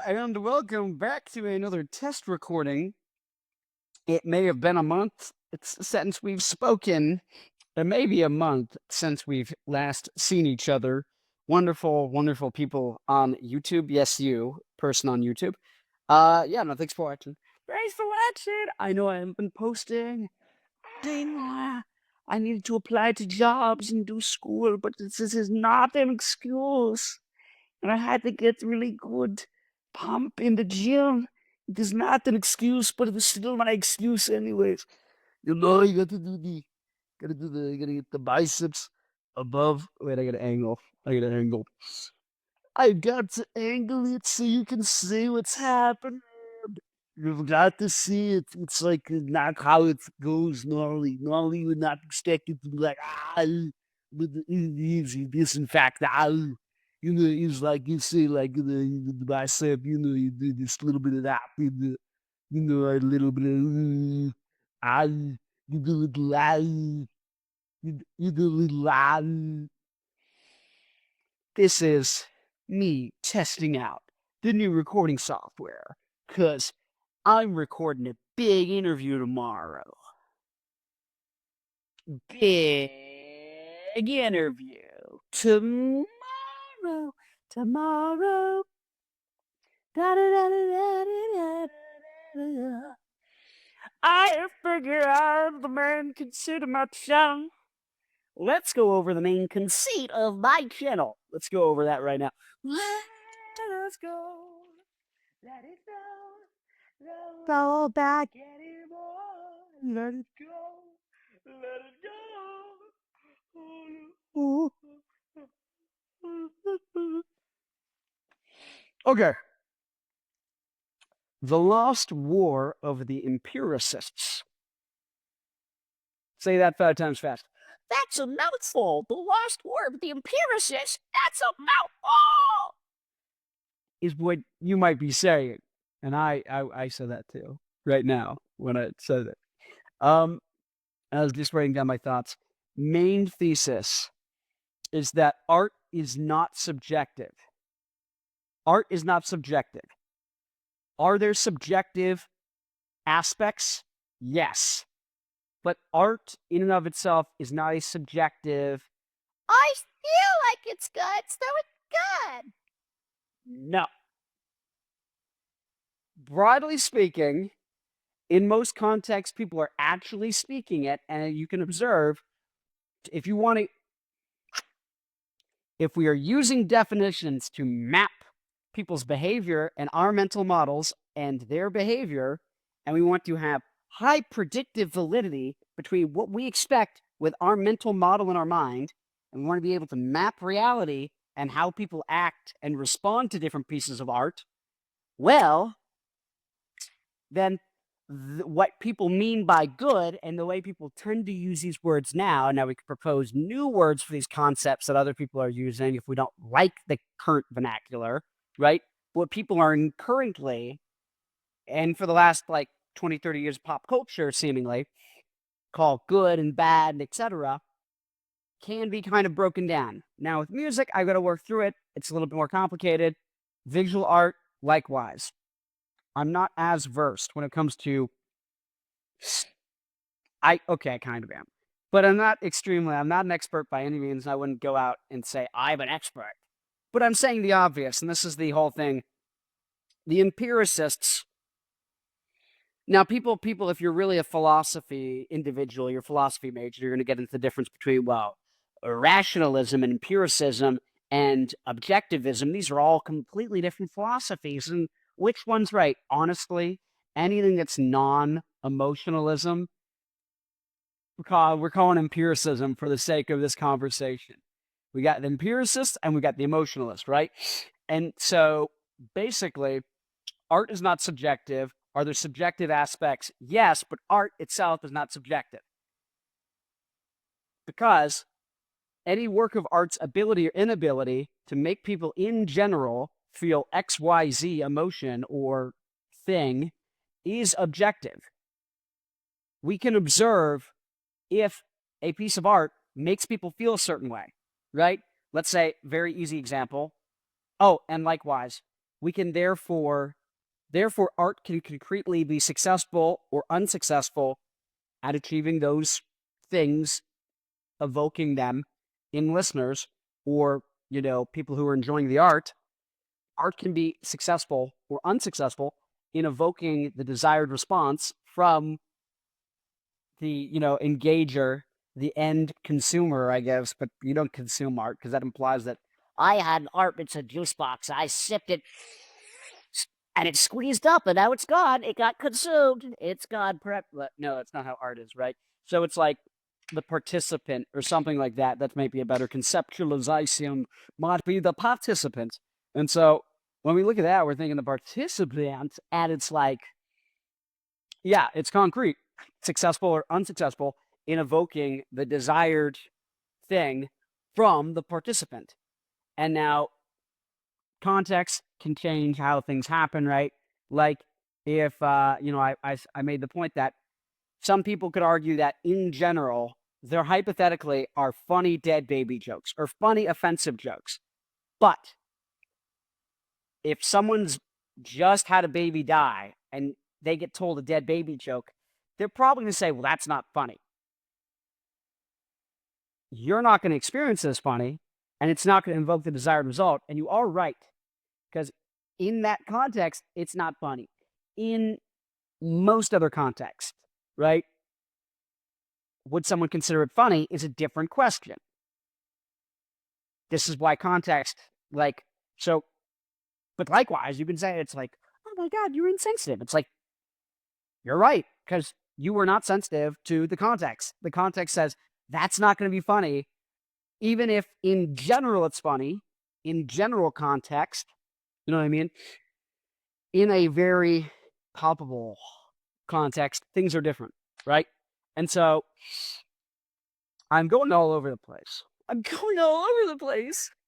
and welcome back to another test recording. It may have been a month since we've spoken. It may be a month since we've last seen each other. Wonderful, wonderful people on YouTube. Yes, you, person on YouTube. Yeah, no, thanks for watching. Thanks for watching. I know I haven't been posting. I needed to apply to jobs and do school, but this is not an excuse. And I had to get really good pump in the gym. It is not an excuse, but it was still my excuse anyways. You know, you gotta get the biceps above. Wait, I gotta angle. I got to angle it so you can see what's happening. You've got to see it. It's like not how it goes normally. Normally, you would not expect it to be like, but it is. It is, in fact, You know, it's like you say, like the bicep, you know, you do this little bit of that, you know, a little bit of, you do a little, you do a little, This is me testing out the new recording software, because I'm recording a big interview tomorrow. Big interview. Tomorrow. I figure I'm the main conceit of my channel. Let's go over the main conceit of my channel. Let's go over that right now. Let's go. Let it go. Go back anymore. Let it go. Let it go. Okay. The Lost War of the Empiricists. Say that 5 times fast. That's a mouthful. The Lost War of the Empiricists. That's a mouthful. Is what you might be saying. And I said that too, right now, when I said it. I was just writing down my thoughts. Main thesis is that art is not subjective. Art is not subjective. Are there subjective aspects? Yes. But art in and of itself is not a subjective, I feel like it's good, so it's good. No. Broadly speaking, in most contexts, people are actually speaking it, and you can observe, if you want to, if we are using definitions to map people's behavior and our mental models and their behavior, and we want to have high predictive validity between what we expect with our mental model in our mind, and we want to be able to map reality and how people act and respond to different pieces of art, well, then what people mean by good and the way people tend to use these words now we can propose new words for these concepts that other people are using if we don't like the current vernacular, right? What people are currently, and for the last like 20, 30 years of pop culture, seemingly, call good and bad, and etc., can be kind of broken down. Now, with music, I've got to work through it. It's a little bit more complicated. Visual art, likewise. I'm not as versed when it comes to... I kind of am. But I'm not an expert by any means. I wouldn't go out and say, I'm an expert. But I'm saying the obvious, and this is the whole thing. The empiricists... Now, people, if you're really a philosophy individual, you're a philosophy major, you're going to get into the difference between, rationalism and empiricism and objectivism. These are all completely different philosophies. And which one's right? Honestly, anything that's non-emotionalism, we're calling empiricism for the sake of this conversation. We got the empiricists and we got the emotionalists, right? And so, basically, art is not subjective. Are there subjective aspects? Yes, but art itself is not subjective. Because any work of art's ability or inability to make people in general feel XYZ emotion or thing is objective. We can observe if a piece of art makes people feel a certain way, right? Let's say, very easy example. Oh, and likewise, we can therefore art can concretely be successful or unsuccessful at achieving those things, evoking them in listeners or, people who are enjoying the art. Art can be successful or unsuccessful in evoking the desired response from the, engager, the end consumer, I guess, but you don't consume art because that implies that I had art, it's a juice box. I sipped it and it squeezed up and now it's gone. It got consumed. It's gone. No, that's not how art is, right? So it's like the participant or something like that. That might be a better conceptualization, might be the participant. And so when we look at that, we're thinking the participant, and it's like, yeah, it's concrete, successful or unsuccessful in evoking the desired thing from the participant. And now context can change how things happen, right? Like if, I made the point that some people could argue that in general, there hypothetically are funny dead baby jokes or funny offensive jokes. But if someone's just had a baby die and they get told a dead baby joke, they're probably going to say, well, that's not funny. You're not going to experience this funny, and it's not going to invoke the desired result. And you are right, because in that context, it's not funny. In most other contexts, right? Would someone consider it funny is a different question. This is why context, but likewise, you can say it's like, oh my God, you're insensitive. It's like, you're right, because you were not sensitive to the context. The context says that's not going to be funny, even if in general it's funny, in general context, you know what I mean? In a very palpable context, things are different, right? And so I'm going all over the place.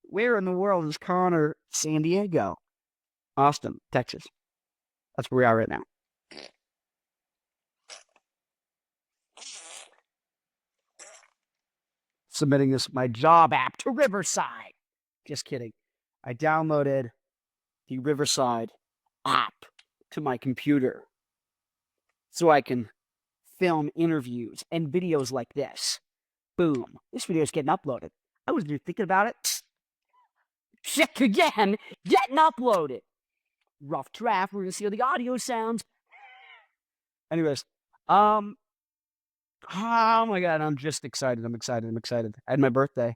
Where in the world is Connor? San Diego. Austin, Texas. That's where we are right now. Submitting my job app to Riverside. Just kidding. I downloaded the Riverside app to my computer so I can film interviews and videos like this. Boom. This video is getting uploaded. I was just thinking about it. Check again. Getting uploaded. Rough draft. We're going to see how the audio sounds. Anyways, oh my God, I'm just excited. I'm excited. I had my birthday.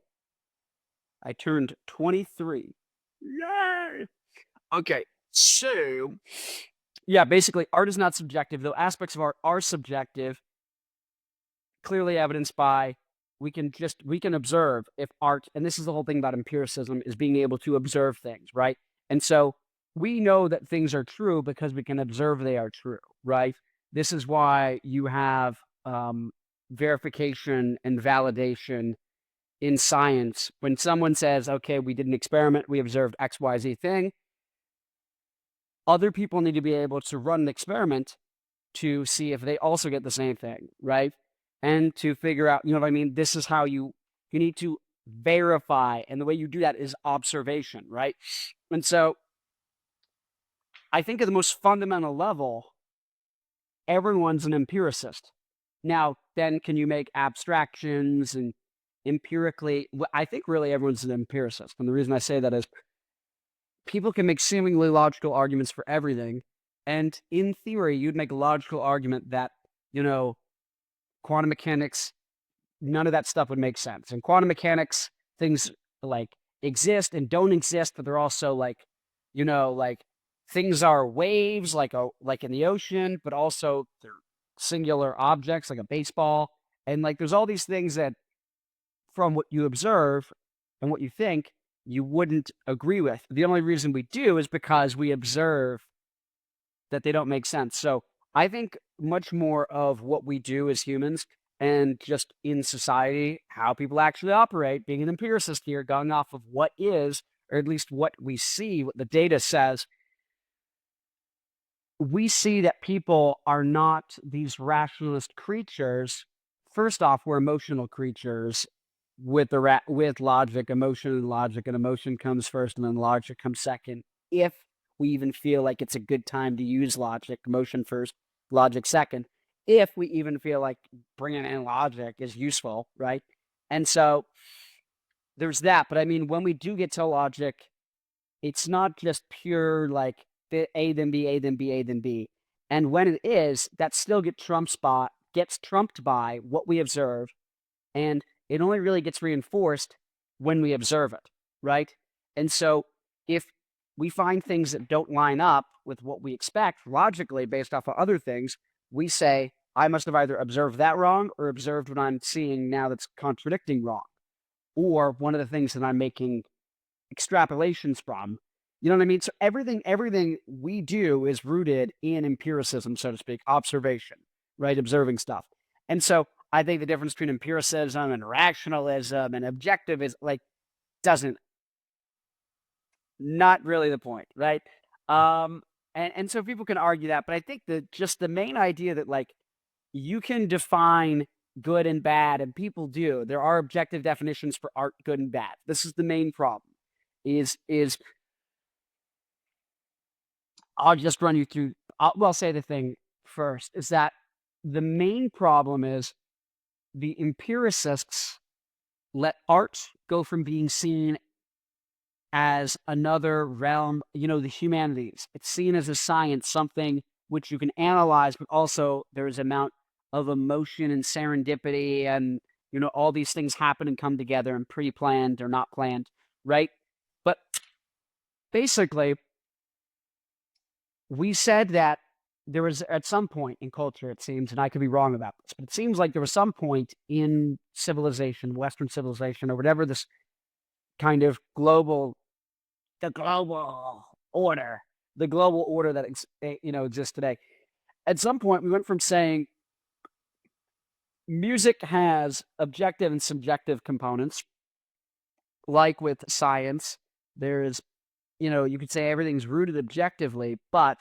I turned 23. Yay! Okay, so yeah, basically, art is not subjective, though aspects of art are subjective, clearly evidenced by we can observe if art, and this is the whole thing about empiricism, is being able to observe things, right? And so we know that things are true because we can observe they are true, right? This is why you have verification and validation in science. When someone says, okay, we did an experiment, we observed XYZ thing, other people need to be able to run an experiment to see if they also get the same thing, right? And to figure out, you know what I mean? This is how you need to verify. And the way you do that is observation, right? And so I think at the most fundamental level, everyone's an empiricist. Now, then can you make abstractions and empirically? I think really everyone's an empiricist. And the reason I say that is people can make seemingly logical arguments for everything. And in theory, you'd make a logical argument that, quantum mechanics, none of that stuff would make sense. In quantum mechanics, things like exist and don't exist, but they're also like, things are waves, like in the ocean, but also they're singular objects, like a baseball. And there's all these things that, from what you observe and what you think, you wouldn't agree with. The only reason we do is because we observe that they don't make sense. So I think much more of what we do as humans and just in society, how people actually operate, being an empiricist here, going off of what is, or at least what we see, what the data says, we see that people are not these rationalist creatures. First off, we're emotional creatures with with logic, emotion, and logic, and emotion comes first, and then logic comes second. If we even feel like it's a good time to use logic, emotion first, logic second, if we even feel like bringing in logic is useful, right? And so there's that. But I mean, when we do get to logic, it's not just pure like A then B, A then B, A then B. And when it is, that still gets trumped by what we observe, and it only really gets reinforced when we observe it, right? And so if we find things that don't line up with what we expect logically based off of other things, we say, I must have either observed that wrong or observed what I'm seeing now that's contradicting wrong. Or one of the things that I'm making extrapolations from. You know what I mean? So everything we do is rooted in empiricism, so to speak, observation, right? Observing stuff. And so I think the difference between empiricism and rationalism and objective is like doesn't not really the point, right? And so people can argue that, but I think that just the main idea that like you can define good and bad, and people do. There are objective definitions for art, good and bad. This is the main problem. Is I'll just run you through. I'll say the thing first is that the main problem is the empiricists let art go from being seen as another realm, the humanities. It's seen as a science, something which you can analyze, but also there's an amount of emotion and serendipity and, all these things happen and come together and pre-planned or not planned, right? But basically, we said that there was at some point in culture, it seems, and I could be wrong about this, but it seems like there was some point in civilization, Western civilization, or whatever this kind of the global order, that exists today. At some point, we went from saying music has objective and subjective components, like with science. There's, you could say everything's rooted objectively, but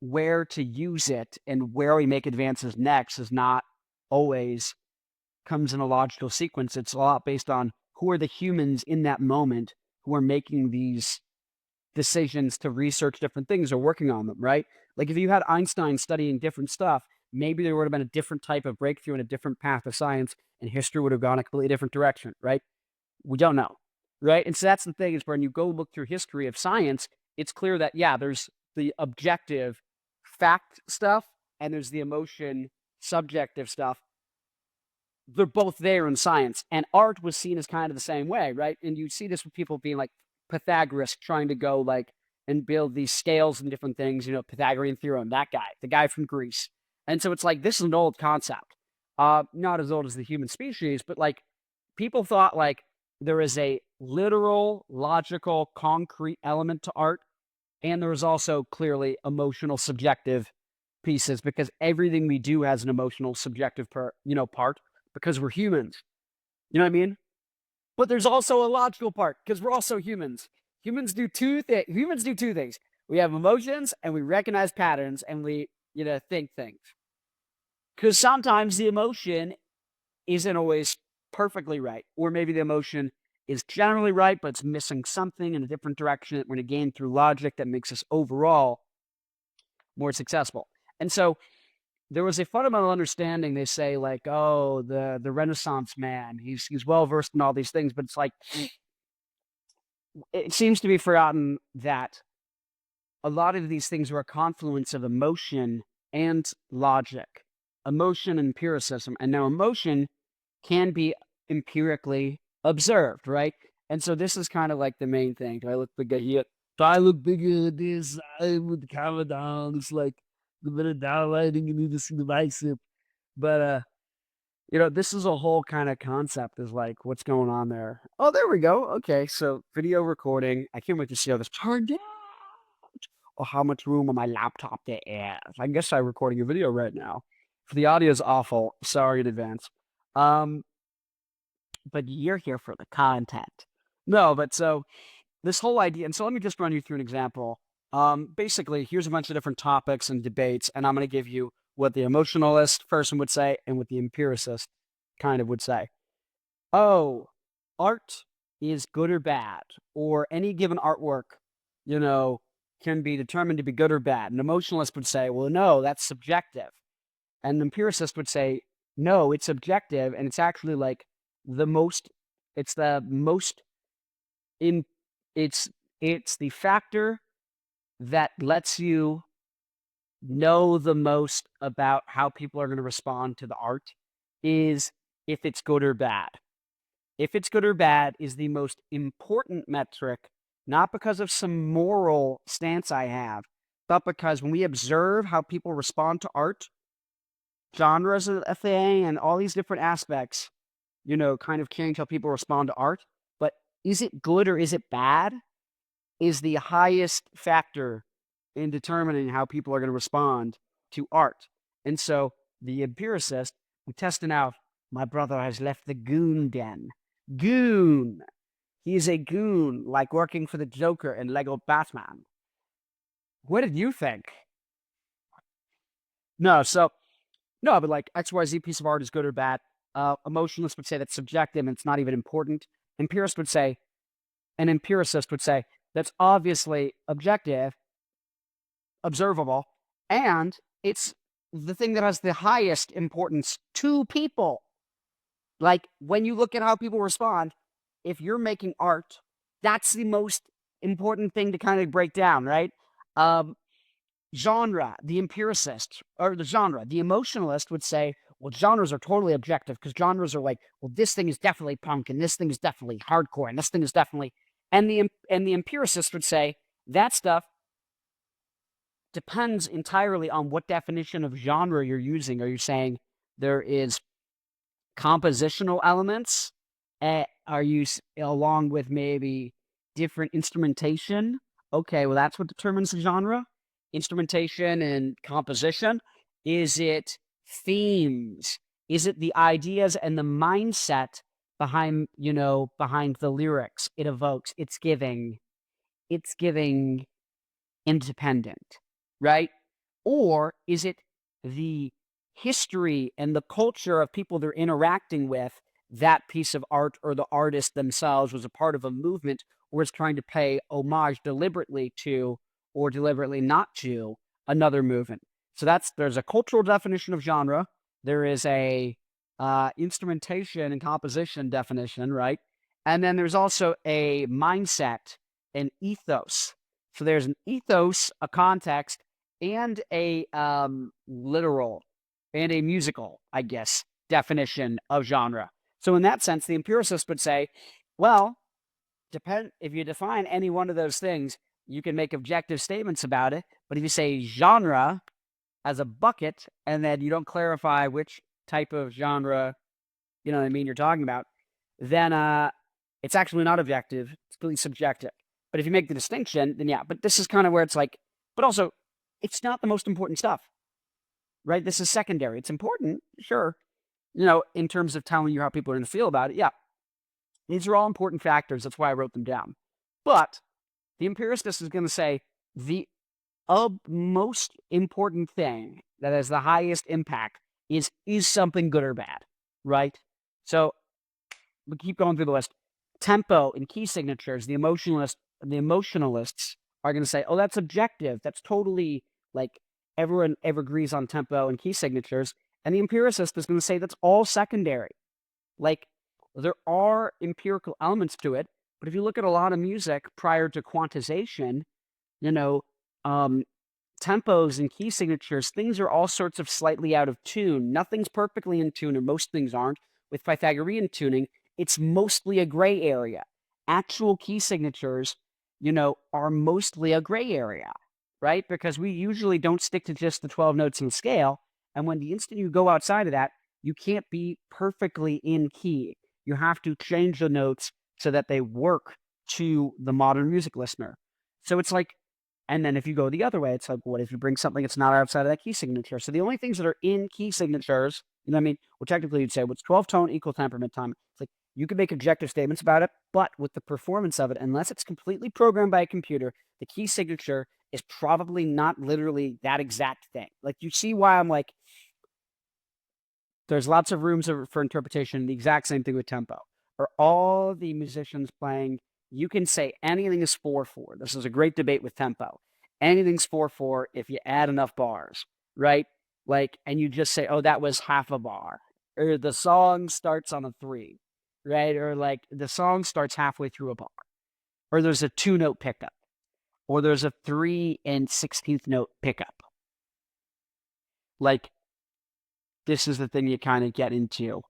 where to use it and where we make advances next is not always comes in a logical sequence. It's a lot based on who are the humans in that moment who are making these decisions to research different things or working on them, right? Like if you had Einstein studying different stuff, maybe there would have been a different type of breakthrough and a different path of science, and history would have gone a completely different direction, right? We don't know, right? And so that's the thing is when you go look through history of science, it's clear that, yeah, there's the objective fact stuff and there's the emotion subjective stuff. They're both there in science, and art was seen as kind of the same way, right? And you see this with people being like Pythagoras trying to go like and build these scales and different things, Pythagorean theorem, that guy, the guy from Greece. And so it's like, this is an old concept. Not as old as the human species, but like people thought like there is a literal, logical, concrete element to art, and there is also clearly emotional, subjective pieces because everything we do has an emotional, subjective part, because we're humans. You know what I mean? But there's also a logical part because we're also humans. Humans do two things. We have emotions and we recognize patterns and we, think things. Because sometimes the emotion isn't always perfectly right, or maybe the emotion is generally right, but it's missing something in a different direction that we're going to gain through logic that makes us overall more successful. And so there was a fundamental understanding. They say like, oh, the Renaissance man, he's well versed in all these things, but it's like it seems to be forgotten that a lot of these things were a confluence of emotion and logic, emotion and empiricism. And now emotion can be empirically observed, right? And so this is kind of like the main thing. Do I look bigger here? Do I look bigger at this? I with the camera down. It's like the minute downlighting, you need to see the bicep. But this is a whole kind of concept is like what's going on there. Oh, there we go. Okay, so video recording. I can't wait to see how this turned out. Or how much room on my laptop there is. I guess I'm recording a video right now. If the audio is awful, sorry in advance. But you're here for the content. No, but so this whole idea, and so let me just run you through an example. Basically, here's a bunch of different topics and debates, and I'm going to give you what the emotionalist person would say and what the empiricist kind of would say. Oh, art is good or bad, or any given artwork can be determined to be good or bad. An emotionalist would say, well, no, that's subjective. And an empiricist would say, no, it's objective, and it's actually like the most, it's the most in, it's the factor that lets you know the most about how people are going to respond to the art is if it's good or bad. If it's good or bad is the most important metric, not because of some moral stance I have, but because when we observe how people respond to art, genres of the thing, and all these different aspects, kind of change how people respond to art. But is it good or is it bad is the highest factor in determining how people are going to respond to art. And so the empiricist, who testing out, my brother has left the goon den. Goon. He is a goon, like working for the Joker in Lego Batman. What did you think? No, but like XYZ piece of art is good or bad. Emotionalists would say that's subjective and it's not even important. An empiricist would say that's obviously objective, observable, and it's the thing that has the highest importance to people. Like when you look at how people respond, if you're making art, that's the most important thing to kind of break down, right? Genre, the empiricist, or the genre, the emotionalist would say, well, genres are totally objective because genres are like, well, this thing is definitely punk and this thing is definitely hardcore and this thing is definitely, and the empiricist would say that stuff depends entirely on what definition of genre you're using. Are you saying there is compositional elements? Are you along with maybe different instrumentation? Okay, well, that's what determines the genre. Instrumentation and composition. Is it themes? Is it the ideas and the mindset behind the lyrics it evokes? It's giving independent, right? Or is it the history and the culture of people they're interacting with? That piece of art or the artist themselves was a part of a movement or is trying to pay homage deliberately to or deliberately not to another movement. So there's a cultural definition of genre. There is a instrumentation and composition definition, right? And then there's also a mindset, an ethos. So there's an ethos, a context, and a literal and a musical, I guess, definition of genre. So in that sense, the empiricist would say, well, if you define any one of those things, you can make objective statements about it. But if you say genre as a bucket and then you don't clarify which type of genre, you're talking about, then it's actually not objective. It's completely subjective. But if you make the distinction, then yeah. But this is kind of where it's like, but also, it's not the most important stuff, right? This is secondary. It's important, sure, in terms of telling you how people are going to feel about it. Yeah, these are all important factors. That's why I wrote them down. But the empiricist is going to say the most important thing that has the highest impact is something good or bad, right? So we keep going through the list. Tempo and key signatures, the emotionalists are going to say, oh, that's objective. That's totally like everyone agrees on tempo and key signatures. And the empiricist is going to say that's all secondary. Like there are empirical elements to it, but if you look at a lot of music prior to quantization, tempos and key signatures, things are all sorts of slightly out of tune. Nothing's perfectly in tune, or most things aren't. With Pythagorean tuning, it's mostly a gray area. Actual key signatures, are mostly a gray area, right? Because we usually don't stick to just the 12 notes in the scale. And when the instant you go outside of that, you can't be perfectly in key. You have to change the notes so that they work to the modern music listener. So it's like, and then if you go the other way, it's like, what if you bring something that's not outside of that key signature? So the only things that are in key signatures, you know what I mean? Well, technically you'd say, what's 12 tone equal temperament time? It's like, you can make objective statements about it, but with the performance of it, unless it's completely programmed by a computer, the key signature is probably not literally that exact thing. Like, you see why I'm like, there's lots of rooms for interpretation. The exact same thing with tempo. Are all the musicians playing, you can say anything is 4/4. This is a great debate with tempo. Anything's 4/4 if you add enough bars, right? Like, and you just say, oh, that was half a bar, or the song starts on a 3, right? Or like the song starts halfway through a bar, or there's a 2-note pickup, or there's a 3 and 16th note pickup. Like, this is the thing you kind of get into.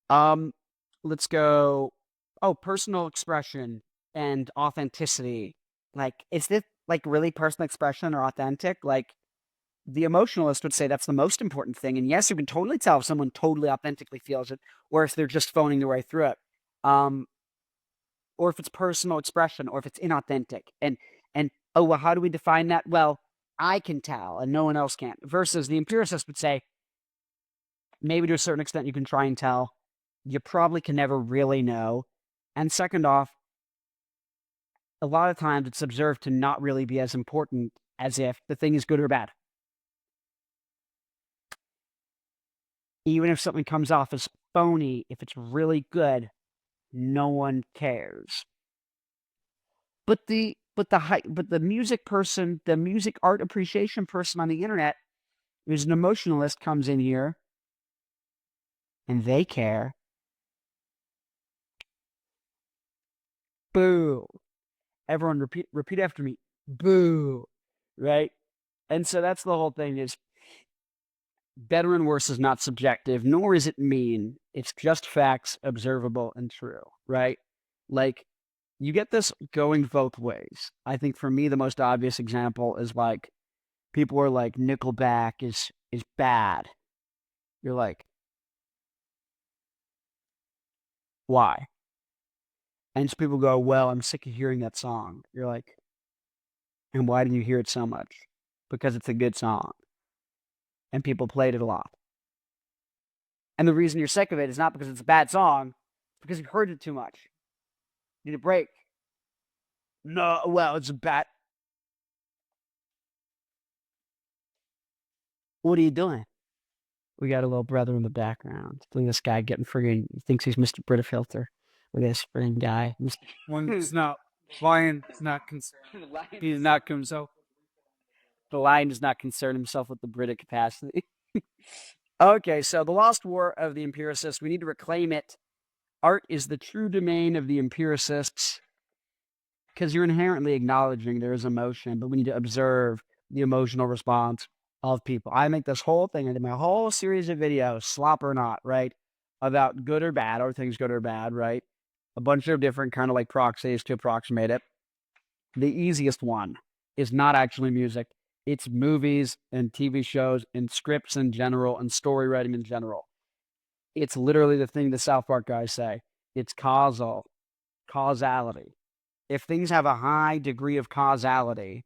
Let's go. Oh, personal expression and authenticity. Like, is this like really personal expression or authentic? Like, the emotionalist would say that's the most important thing. And yes, you can totally tell if someone totally authentically feels it, or if they're just phoning their way through it. Or if it's personal expression, or if it's inauthentic. And oh, well, how do we define that? Well, I can tell, and no one else can. Versus the empiricist would say, maybe to a certain extent you can try and tell. You probably can never really know. And second off, a lot of times it's observed to not really be as important as if the thing is good or bad. Even if something comes off as phony, if it's really good, no one cares. But the music person, the music art appreciation person on the internet, who's an emotionalist, comes in here and they care. Boo. Everyone repeat after me. Boo. Right? And so that's the whole thing, is better and worse is not subjective, nor is it mean. It's just facts, observable and true, right? Like, you get this going both ways. I think for me, the most obvious example is like, people are like, Nickelback is bad. You're like, why? And so people go, well, I'm sick of hearing that song. You're like, and why do you hear it so much? Because it's a good song. And people played it a lot. And the reason you're sick of it is not because it's a bad song, it's because you've heard it too much. You need a break. No, well, it's a bad. What are you doing? We got a little brother in the background. Look at this guy getting friggin', he thinks he's Mr. Brita Filter. Look at this friggin' guy. One's not, lion's not concerned. He did not come himself. The lion does not concern himself with the Brita capacity. Okay, so the lost war of the empiricists, we need to reclaim it. Art is the true domain of the empiricists, because you're inherently acknowledging there is emotion, but we need to observe the emotional response of people. I make this whole thing, I did my whole series of videos, slop or not, right? About good or bad, or things good or bad, right? A bunch of different kind of like proxies to approximate it. The easiest one is not actually music. It's movies and TV shows and scripts in general and story writing in general. It's literally the thing the South Park guys say. It's causality. If things have a high degree of causality,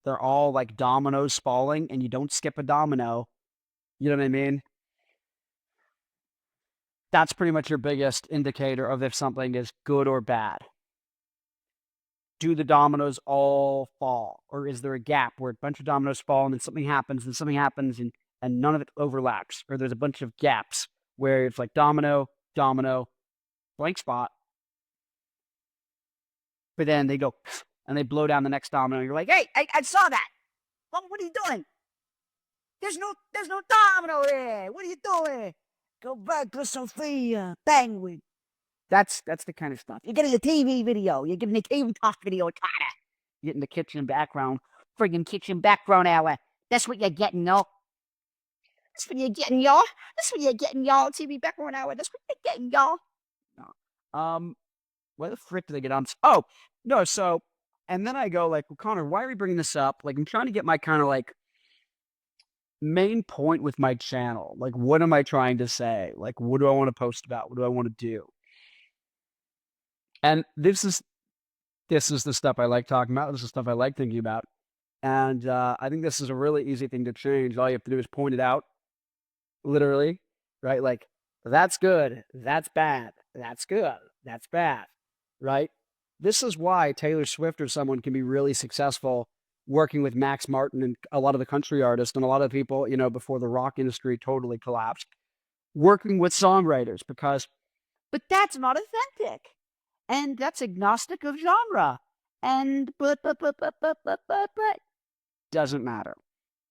they're all like dominoes falling and you don't skip a domino. You know what I mean? That's pretty much your biggest indicator of if something is good or bad. Do the dominoes all fall? Or is there a gap where a bunch of dominoes fall and then something happens and none of it overlaps? Or there's a bunch of gaps where it's like domino, domino, blank spot. But then they go and they blow down the next domino. And you're like, hey, I saw that. What are you doing? There's no domino there. What are you doing? Go back to Sophia, Penguin. That's the kind of stuff. You're getting a TV video. You're getting a TV talk video, kinda. You're getting the kitchen background. Friggin' kitchen background hour. That's what you're getting, y'all. That's what you're getting, y'all. That's what you're getting, y'all. TV background hour. That's what you're getting, y'all. No. Where the frick did they get on? Oh, no, so, and then I go like, well, Connor, why are we bringing this up? Like, I'm trying to get my kind of like main point with my channel. Like, what am I trying to say? Like, what do I want to post about? What do I want to do? And this is the stuff I like talking about. This is the stuff I like thinking about. And I think this is a really easy thing to change. All you have to do is point it out, literally, right? Like, that's good. That's bad. That's good. That's bad, right? This is why Taylor Swift or someone can be really successful working with Max Martin and a lot of the country artists and a lot of people, you know, before the rock industry totally collapsed, working with songwriters but that's not authentic. And that's agnostic of genre. And but doesn't matter.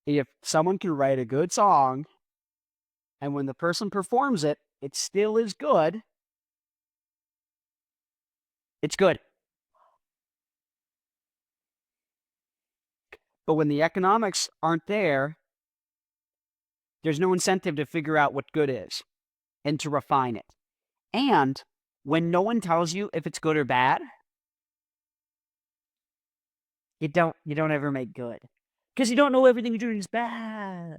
If someone can write a good song and when the person performs it, it still is good, it's good. But when the economics aren't there, there's no incentive to figure out what good is and to refine it. And when no one tells you if it's good or bad, you don't ever make good. Because you don't know everything you're doing is bad.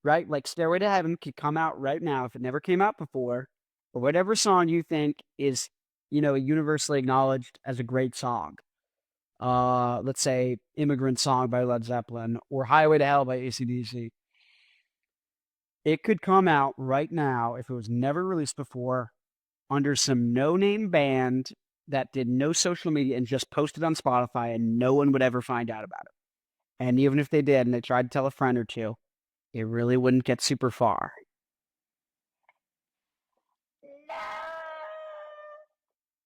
Right? Like Stairway to Heaven could come out right now if it never came out before, or whatever song you think is, universally acknowledged as a great song. Let's say Immigrant Song by Led Zeppelin or Highway to Hell by AC/DC. It could come out right now if it was never released before under some no-name band that did no social media and just posted on Spotify and no one would ever find out about it. And even if they did and they tried to tell a friend or two, it really wouldn't get super far.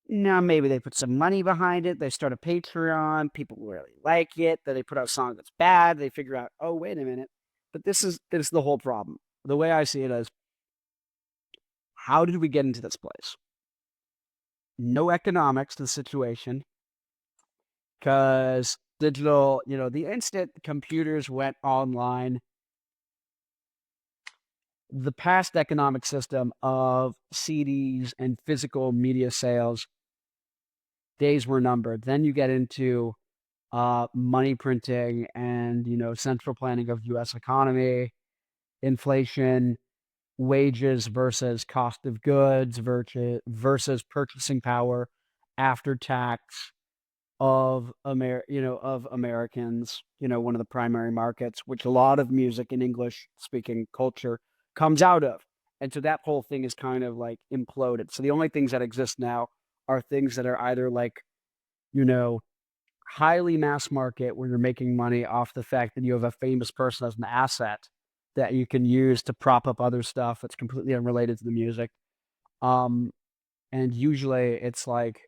Now, maybe they put some money behind it. They start a Patreon. People really like it. Then they put out a song that's bad. They figure out, oh, wait a minute. But this is the whole problem. The way I see it is, how did we get into this place? No economics to the situation. Because digital, the instant computers went online, the past economic system of CDs and physical media sales, days were numbered. Then you get into money printing and, central planning of U.S. economy, inflation, wages versus cost of goods versus purchasing power after tax of Americans, one of the primary markets, which a lot of music and English speaking culture comes out of. And so that whole thing is kind of like imploded. So the only things that exist now are things that are either like, highly mass market where you're making money off the fact that you have a famous person as an asset that you can use to prop up other stuff that's completely unrelated to the music. And usually it's like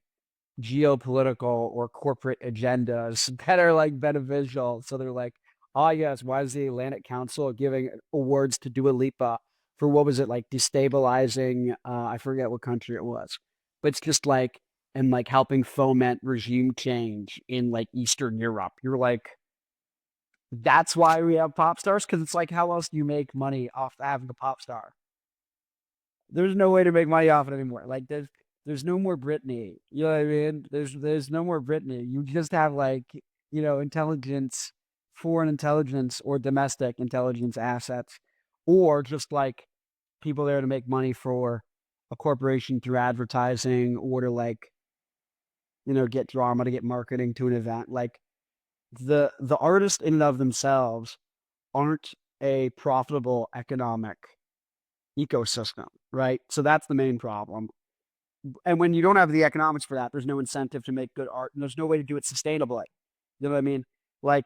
geopolitical or corporate agendas that are like beneficial. So they're like, oh yes, why is the Atlantic Council giving awards to Dua Lipa for what was it like destabilizing? I forget what country it was, but it's just like and like helping foment regime change in like Eastern Europe. You're like, that's why we have pop stars because it's like, how else do you make money off having a pop star? There's no way to make money off it anymore. Like there's no more Britney. You know what I mean? There's no more Britney. You just have like, intelligence, foreign intelligence or domestic intelligence assets, or just like people there to make money for a corporation through advertising or to like, get drama to get marketing to an event. Like the artists in and of themselves aren't a profitable economic ecosystem, right? So that's the main problem. And when you don't have the economics for that, there's no incentive to make good art, and there's no way to do it sustainably. You know what I mean? Like,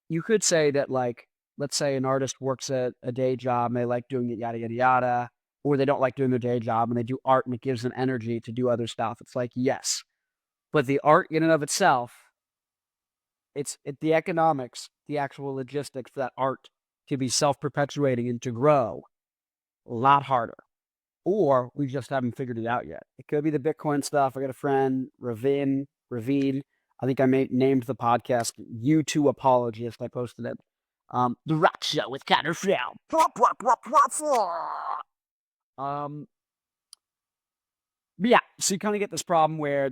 you could say that, like, let's say an artist works at a day job and they like doing it, yada, yada, yada, or they don't like doing their day job and they do art and it gives them energy to do other stuff. It's like, yes. But the art in and of itself, the economics, the actual logistics for that art to be self-perpetuating and to grow, a lot harder. Or we just haven't figured it out yet. It could be the Bitcoin stuff. I got a friend, Ravine. I think I named the podcast U2 Apologist. I posted it. The Rock Show with Connor Frell. But yeah, so you kind of get this problem where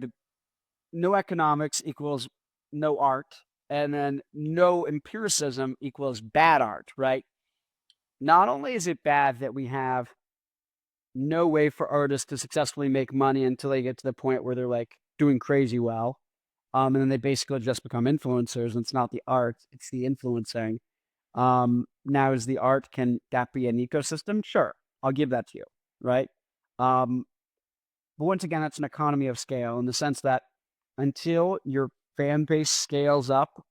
no economics equals no art, and then no empiricism equals bad art, right? Not only is it bad that we have no way for artists to successfully make money until they get to the point where they're like doing crazy well. And then they basically just become influencers. And it's not the art, it's the influencing. Now is the art, can that be an ecosystem? Sure. I'll give that to you. Right. But once again, that's an economy of scale in the sense that until your fan base scales up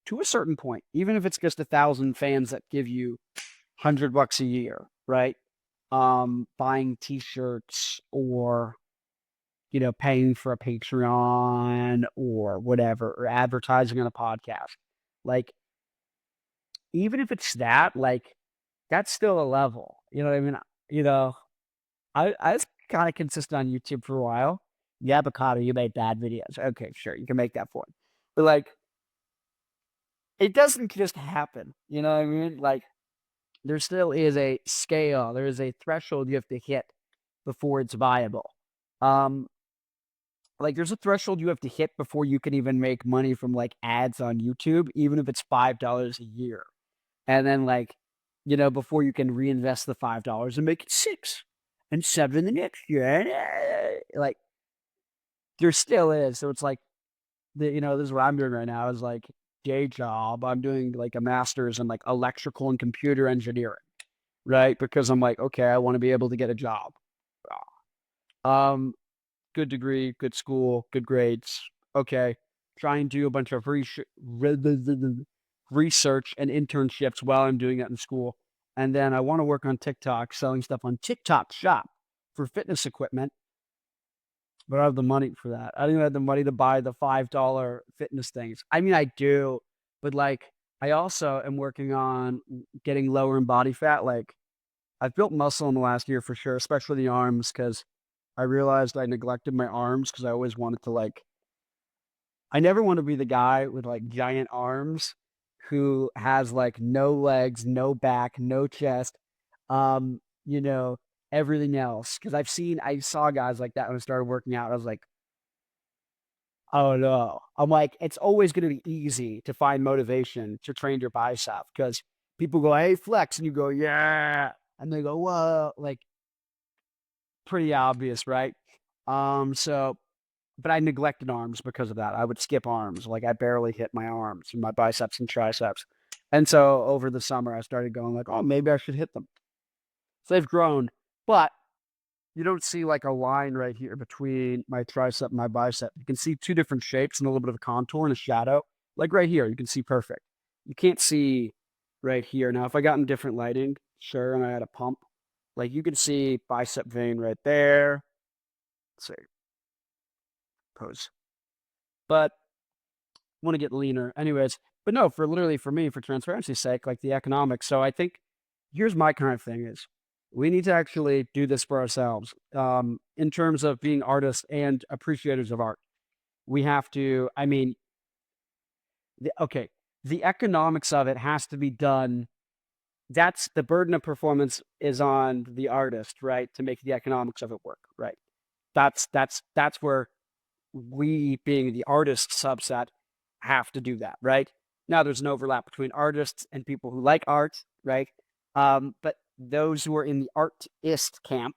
to a certain point, even if it's just 1,000 fans that give you $100 a year, right? buying t-shirts or, paying for a Patreon or whatever, or advertising on a podcast. Like, even if it's that, like, that's still a level. You know what I mean? You know, I was kind of consistent on YouTube for a while. Yeah, avocado, you made bad videos. Okay, sure, you can make that for me. But like, it doesn't just happen. You know what I mean? Like, there still is a scale. There is a threshold you have to hit before it's viable. Um, like there's a threshold you have to hit before you can even make money from like ads on YouTube, even if it's $5 a year. And then like, before you can reinvest the $5 and make it 6 and 7 the next year. Like there still is. So it's like this is what I'm doing right now is like day job. I'm doing like a master's in like electrical and computer engineering, right? Because I'm like, okay, I want to be able to get a job. Um, Good degree, good school, good grades. Okay. Try and do a bunch of research and internships while I'm doing it in school. And then I want to work on TikTok, selling stuff on TikTok Shop for fitness equipment. But I don't have the money for that. I don't even have the money to buy the $5 fitness things. I mean, I do, but like, I also am working on getting lower in body fat. Like, I've built muscle in the last year for sure, especially the arms, because I realized I neglected my arms because I always wanted to like, I never want to be the guy with like giant arms who has like no legs, no back, no chest, um, you know, everything else. Because I saw guys like that when I started working out. I was like, oh no. I'm like, it's always going to be easy to find motivation to train your bicep because people go, hey, flex. And you go, yeah. And they go, whoa. Like, pretty obvious, right? So, but I neglected arms because of that. I would skip arms. Like, I barely hit my arms, my biceps and triceps. And so over the summer, I started going like, oh, maybe I should hit them. So they've grown, but you don't see like a line right here between my tricep and my bicep. You can see two different shapes and a little bit of a contour and a shadow. Like right here, you can see perfect. You can't see right here. Now, if I got in different lighting, sure, and I had a pump, like you can see bicep vein right there. Let's see, pose. But want to get leaner. Anyways, but no, for me, for transparency's sake, like the economics. So I think here's my current thing is we need to actually do this for ourselves. In terms of being artists and appreciators of art. We have to, I mean, okay, the economics of it has to be done. That's the burden of performance is on the artist, right? To make the economics of it work, right? That's where we being the artist subset have to do that, right? Now there's an overlap between artists and people who like art, right? But those who are in the artist camp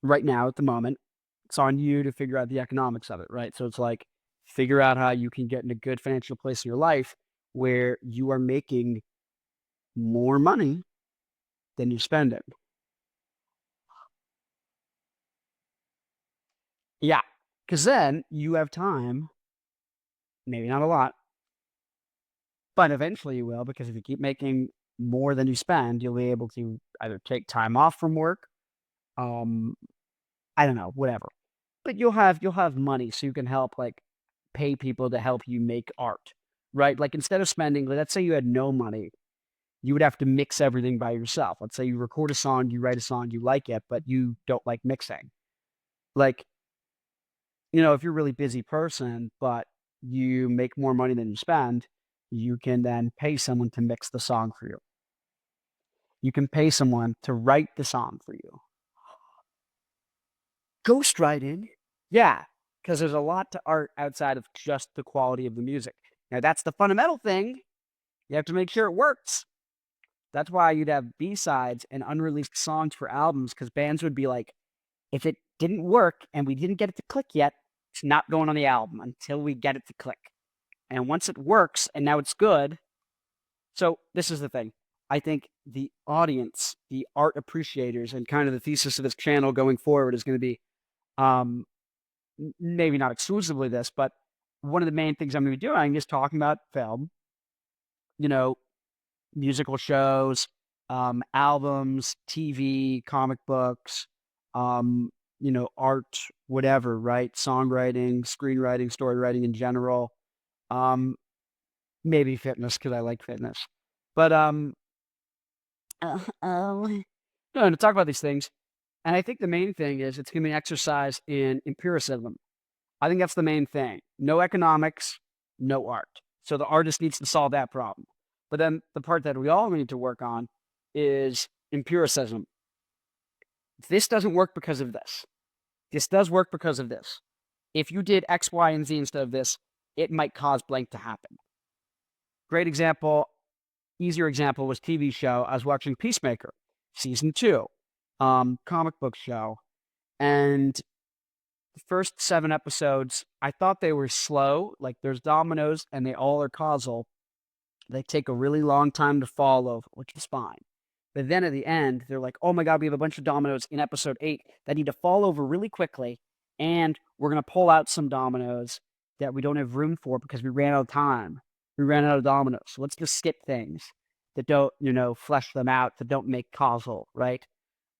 right now at the moment, it's on you to figure out the economics of it, right? So it's like figure out how you can get in a good financial place in your life where you are making more money than you're spending. Yeah. Because then you have time, maybe not a lot, but eventually you will, because if you keep making more than you spend, you'll be able to either take time off from work, um, I don't know, whatever. But you'll have money so you can help like pay people to help you make art, right? Like instead of spending, let's say you had no money, you would have to mix everything by yourself. Let's say you record a song, you write a song, you like it, but you don't like mixing. Like, if you're a really busy person, but you make more money than you spend, you can then pay someone to mix the song for you. You can pay someone to write the song for you. Ghostwriting? Yeah, because there's a lot to art outside of just the quality of the music. Now, that's the fundamental thing. You have to make sure it works. That's why you'd have B-sides and unreleased songs for albums, because bands would be like, if it didn't work and we didn't get it to click yet, it's not going on the album until we get it to click. And once it works and now it's good. So this is the thing. I think the audience, the art appreciators, and kind of the thesis of this channel going forward is going to be um, maybe not exclusively this, but one of the main things I'm going to be doing is talking about film, you know, musical shows, albums, TV, comic books, art, whatever, right? Songwriting, screenwriting, story writing in general. Um, maybe fitness because I like fitness. But no, to talk about these things, and I think the main thing is it's going to be an exercise in empiricism. I think that's the main thing. No economics, no art. So the artist needs to solve that problem. But then the part that we all need to work on is empiricism. This doesn't work because of this. This does work because of this. If you did X, Y, and Z instead of this, it might cause blank to happen. Great example, easier example was TV show. I was watching Peacemaker, season 2, comic book show. And the first 7 episodes, I thought they were slow. Like there's dominoes and they all are causal. They take a really long time to follow, which is fine. But then at the end, they're like, oh my God, we have a bunch of dominoes in episode 8 that need to fall over really quickly. And we're going to pull out some dominoes that we don't have room for because we ran out of time. We ran out of dominoes. So let's just skip things that don't, flesh them out, that don't make causal, right?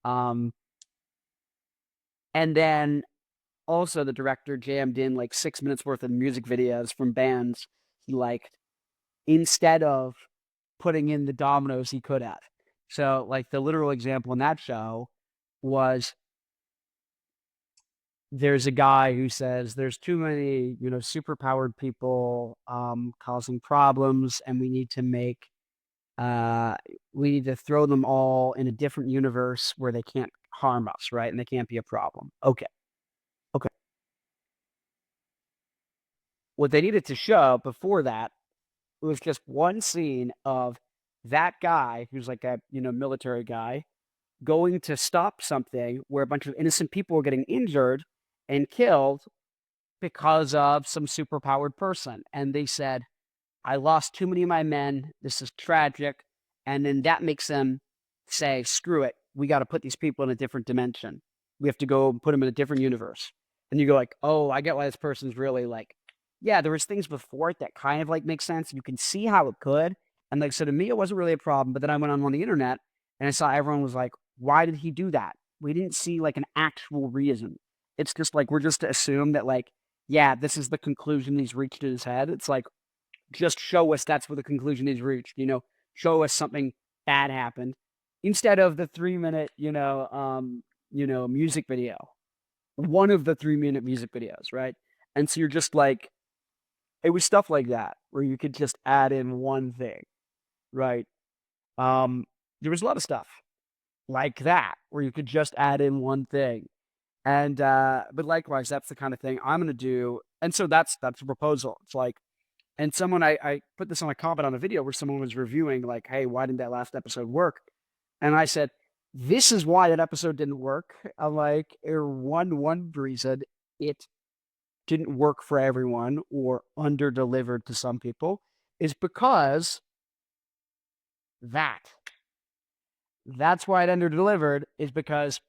And then also the director jammed in like 6 minutes worth of music videos from bands he liked instead of putting in the dominoes he could have. So, like, the literal example in that show was there's a guy who says there's too many, superpowered people causing problems, and we need to throw them all in a different universe where they can't harm us, right? And they can't be a problem. Okay. Okay. What they needed to show before that was just one scene of that guy who's like a, military guy going to stop something where a bunch of innocent people were getting injured and killed because of some superpowered person. And they said, I lost too many of my men. This is tragic. And then that makes them say, screw it. We got to put these people in a different dimension. We have to go and put them in a different universe. And you go like, oh, I get why this person's really like, yeah, there was things before it that kind of like make sense. You can see how it could. And like, so to me, it wasn't really a problem. But then I went on the internet and I saw everyone was like, why did he do that? We didn't see like an actual reason. It's just like, we're just to assume that like, yeah, this is the conclusion he's reached in his head. It's like, just show us that's what the conclusion is reached, show us something bad happened instead of the 3-minute, music video, one of the 3-minute music videos, right? And so you're just like, it was stuff like that where you could just add in one thing, right? There was a lot of stuff like that where you could just add in one thing. And but likewise, that's the kind of thing I'm gonna do. And so that's a proposal. It's like, and someone I put this on a comment on a video where someone was reviewing like, hey, why didn't that last episode work? And I said, this is why that episode didn't work. I'm like, one reason it didn't work for everyone or under delivered to some people is because that's why it under delivered is because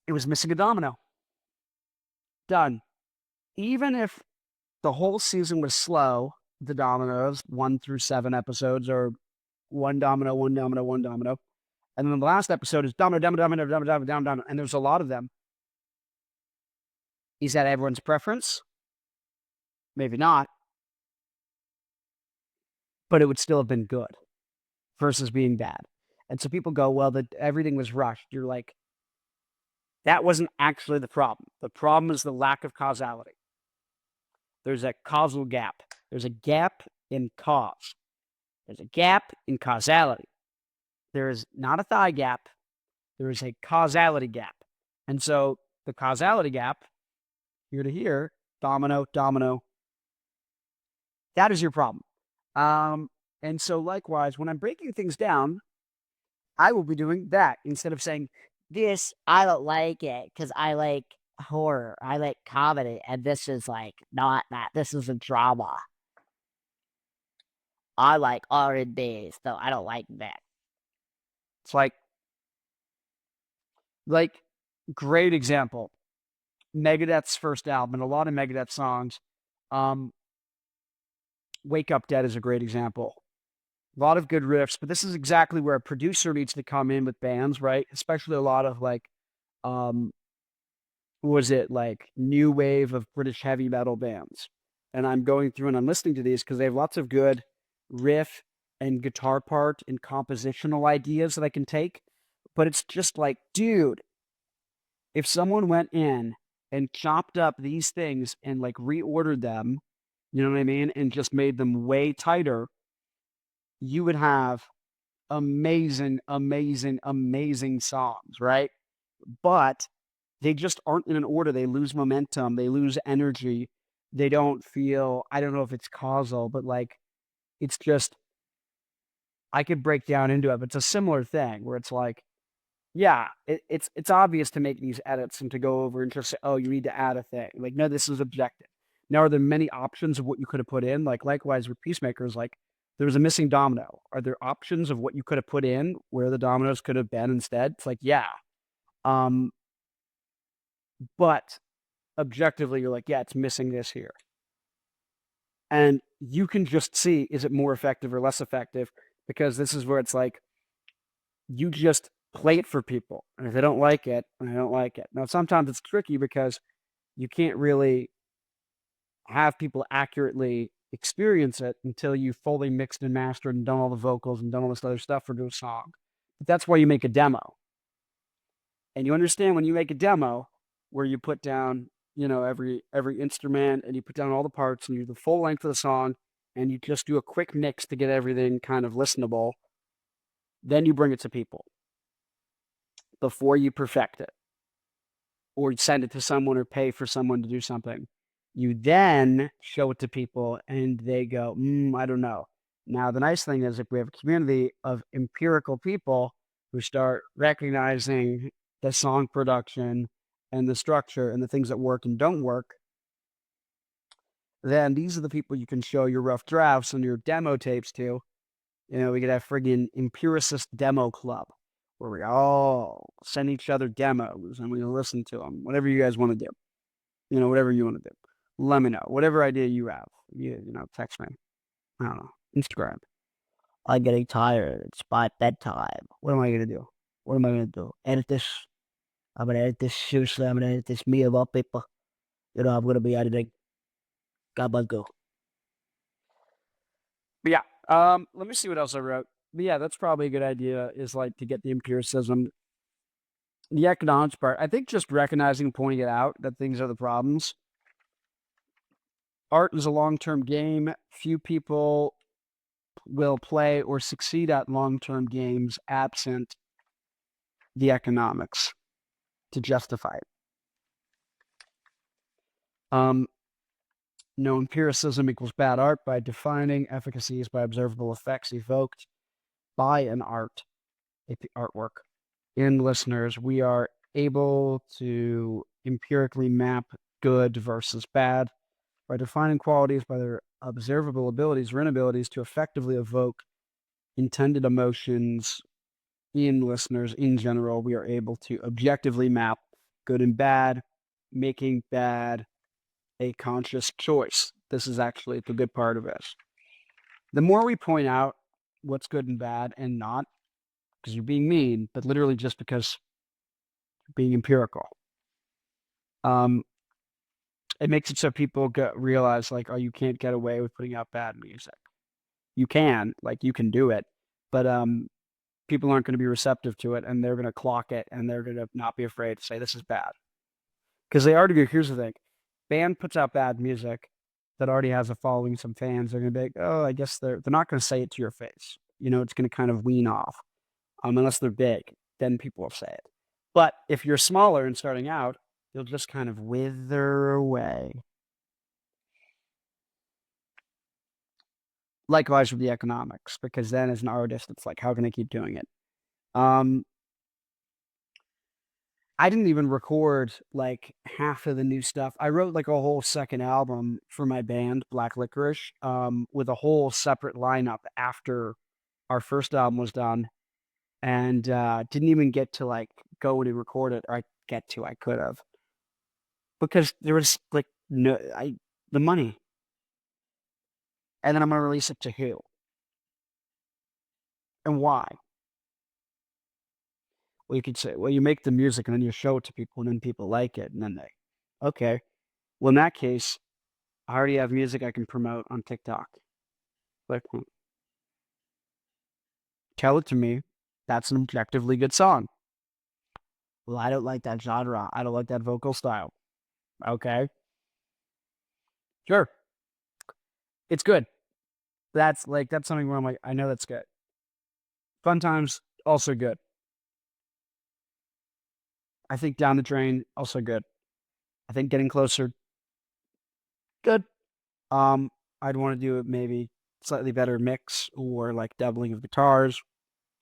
it was missing a domino. Done. Even if the whole season was slow, the dominoes, 1 through 7 episodes, or one domino, one domino, one domino. And then the last episode is domino, domino, domino, domino, domino, domino, domino, and there's a lot of them. Is that everyone's preference? Maybe not. But it would still have been good versus being bad. And so people go, well, everything was rushed. You're like, that wasn't actually the problem. The problem is the lack of causality. There's a causal gap. There's a gap in cause. There's a gap in causality. There is not a thigh gap. There is a causality gap. And so the causality gap, here to here, domino, domino, that is your problem. And so likewise, when I'm breaking things down, I will be doing that instead of saying, this, I don't like it because I like horror. I like comedy. And this is like not that. This is a drama. I like R&B, so I don't like that. It's like great example. Megadeth's first album and a lot of Megadeth songs. Wake Up Dead is a great example. A lot of good riffs, but this is exactly where a producer needs to come in with bands, right? Especially a lot of like, um, was it like new wave of British heavy metal bands? And I'm going through and I'm listening to these because they have lots of good riff and guitar part and compositional ideas that I can take. But it's just like, dude, if someone went in and chopped up these things and like reordered them, you know what I mean, and just made them way tighter, you would have amazing, amazing, amazing songs, right? But they just aren't in an order. They lose momentum, they lose energy. They don't feel, I don't know if it's causal, but like it's just I could break down into it, but it's a similar thing where it's like, yeah, it's obvious to make these edits and to go over and just say, oh, you need to add a thing. Like, no, this is objective. Now, are there many options of what you could have put in? Like, likewise with Peacemakers, like there was a missing domino. Are there options of what you could have put in where the dominoes could have been instead? It's like, yeah. Um, but objectively, you're like, yeah, it's missing this here. And you can just see, is it more effective or less effective? Because this is where it's like, you just play it for people. And if they don't like it, they don't like it. Now, sometimes it's tricky because you can't really have people accurately experience it until you've fully mixed and mastered and done all the vocals and done all this other stuff for a song. But that's why you make a demo. And you understand when you make a demo where you put down, you know, every instrument and you put down all the parts and you do the full length of the song and you just do a quick mix to get everything kind of listenable, then you bring it to people before you perfect it or send it to someone or pay for someone to do something. You then show it to people and they go, I don't know. Now, the nice thing is if we have a community of empirical people who start recognizing the song production and the structure and the things that work and don't work, then these are the people you can show your rough drafts and your demo tapes to. You know, we could have friggin' empiricist demo club where we all send each other demos and we listen to them, whatever you guys want to do. You know, whatever you want to do. Let me know. Whatever idea you have. You know, text me. I don't know. Instagram. I'm getting tired. It's my bedtime. What am I gonna do? What am I gonna do? Edit this. I'm gonna edit this seriously. I'm gonna edit this me of all people. You know, I'm gonna be editing. God bless go. But yeah, let me see what else I wrote. But yeah, that's probably a good idea, is like to get the empiricism. The economics part, I think just recognizing and pointing it out that things are the problems. Art is a long-term game. Few people will play or succeed at long-term games absent the economics to justify it. No, empiricism equals bad art by defining efficacies by observable effects evoked by an artwork. In listeners, we are able to empirically map good versus bad by defining qualities by their observable abilities or inabilities to effectively evoke intended emotions in listeners in general. We are able to objectively map good and bad, making bad a conscious choice. This is actually the good part of this. The more we point out what's good and bad and not because you're being mean, but literally just because you're being empirical, it makes it so people realize like, oh, you can't get away with putting out bad music. You can, like, you can do it, but people aren't going to be receptive to it, and they're going to clock it, and they're going to not be afraid to say this is bad because they already do. Here's the thing: band puts out bad music that already has a following, some fans. They're going to be like, oh, I guess they're not going to say it to your face. You know, it's going to kind of wean off, unless they're big. Then people will say it. But if you're smaller and starting out, you'll just kind of wither away. Likewise with the economics, because then as an artist, it's like, how can I keep doing it? I didn't even record like half of the new stuff. I wrote like a whole second album for my band, Black Licorice, with a whole separate lineup after our first album was done, and didn't even get to like go to record it. Or I could have, because there was like the money, and then I'm gonna release it to who? And why? Well, you could say, well, you make the music and then you show it to people and then people like it. And then okay. Well, in that case, I already have music I can promote on TikTok. Like, tell it to me. That's an objectively good song. Well, I don't like that genre. I don't like that vocal style. Okay. Sure. It's good. That's something where I'm like, I know that's good. Fun times, also good. I think Down the Drain, also good. I think Getting Closer, good. I'd want to do it maybe slightly better mix or like doubling of guitars.